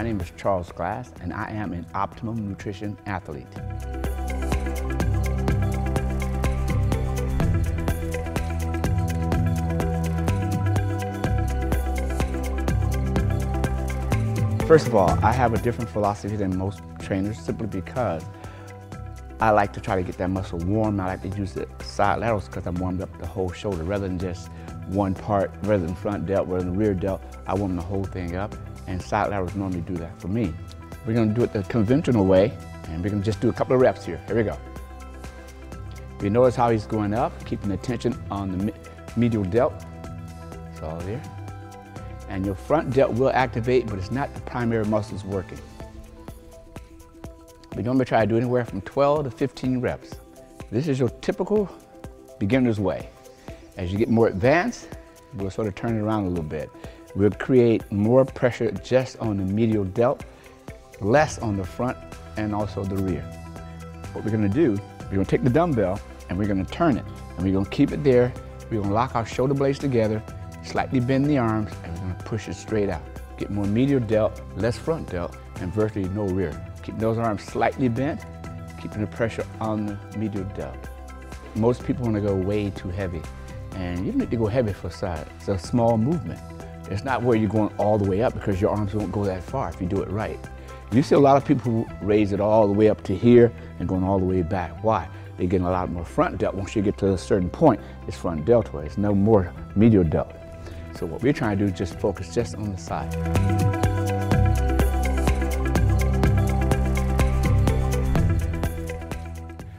My name is Charles Glass, and I am an optimum nutrition athlete. First of all, I have a different philosophy than most trainers simply because I like to try to get that muscle warm. I like to use the side laterals because I'm warmed up the whole shoulder rather than just one part, rather than front delt, rather than rear delt. I warm the whole thing up, and side laterals normally do that for me. We're going to do it the conventional way, and we're going to just do a couple of reps here. Here we go. You notice how he's going up, keeping the tension on the medial delt. It's all there. And your front delt will activate, but it's not the primary muscles working. We normally try to do anywhere from 12 to 15 reps. This is your typical beginner's way. As you get more advanced, we'll sort of turn it around a little bit. We'll create more pressure just on the medial delt, less on the front and also the rear. What we're gonna do, we're gonna take the dumbbell and we're gonna turn it, and we're gonna keep it there. We're gonna lock our shoulder blades together, slightly bend the arms, and we're gonna push it straight out. Get more medial delt, less front delt, and virtually no rear. Keep those arms slightly bent, keeping the pressure on the medial delt. Most people wanna go way too heavy, and you don't need to go heavy for side. It's a small movement. It's not where you're going all the way up because your arms won't go that far if you do it right. You see a lot of people who raise it all the way up to here and going all the way back. Why? They're getting a lot more front delt. Once you get to a certain point, it's front deltoid. It's no more medial delt. So what we're trying to do is just focus just on the side.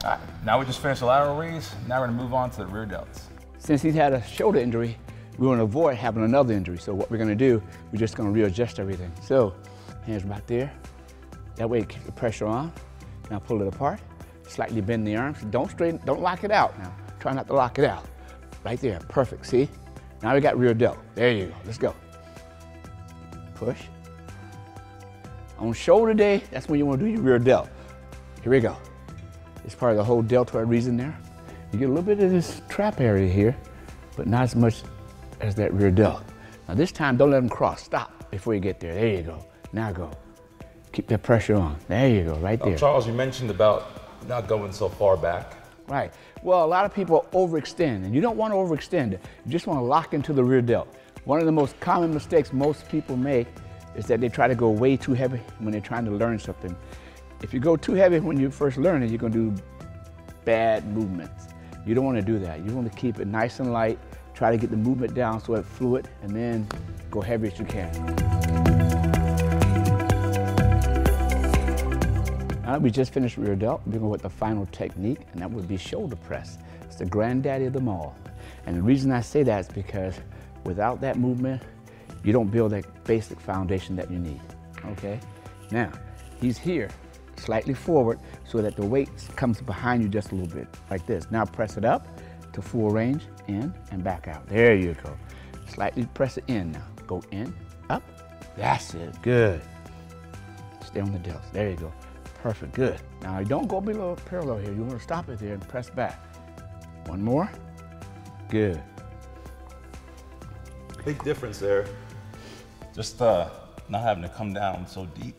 All right, now we just finished the lateral raise. Now we're gonna move on to the rear delts. Since he's had a shoulder injury, we want to avoid having another injury. So what we're gonna do, we're just gonna readjust everything. So, hands right there. That way, keep the pressure on. Now pull it apart. Slightly bend the arms. Don't lock it out now. Try not to lock it out. Right there, perfect, see? Now we got rear delt. There you go, let's go. Push. On shoulder day, that's when you wanna do your rear delt. Here we go. It's part of the whole deltoid region there. You get a little bit of this trap area here, but not as much as that rear delt. Now this time, don't let them cross. Stop before you get there. There you go. Now go. Keep that pressure on. There you go, right there. Charles, you mentioned about not going so far back. Right. Well, a lot of people overextend, and you don't want to overextend. You just want to lock into the rear delt. One of the most common mistakes most people make is that they try to go way too heavy when they're trying to learn something. If you go too heavy when you first learn it, you're going to do bad movements. You don't want to do that. You want to keep it nice and light, try to get the movement down so it's fluid, and then go heavy as you can. Now we just finished rear delt. We're going with the final technique, and that would be shoulder press. It's the granddaddy of them all. And the reason I say that is because without that movement, you don't build that basic foundation that you need, okay? Now, he's here, slightly forward, so that the weight comes behind you just a little bit, like this. Now press it up to full range, in and back out. There you go. Slightly press it in now. Go in, up, that's it, good. Stay on the delts, there you go. Perfect, good. Now don't go below parallel here. You want to stop it there and press back. One more, good. Big difference there. Just not having to come down so deep.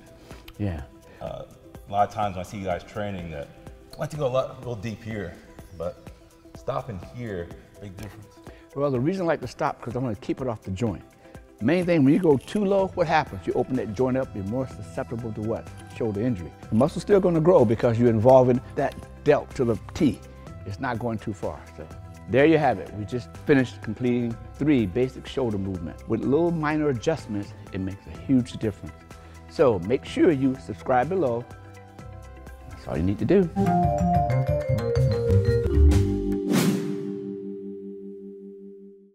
Yeah. A lot of times when I see you guys training that I like to go a little deep here, but stopping here, big difference. Well, the reason I like to stop because I want to keep it off the joint. Main thing, when you go too low, what happens? You open that joint up, you're more susceptible to what? Shoulder injury. The muscle's still going to grow because you're involving that delt to the T. It's not going too far. So there you have it. We just finished completing 3 basic shoulder movements. With little minor adjustments, it makes a huge difference. So make sure you subscribe below. That's all you need to do.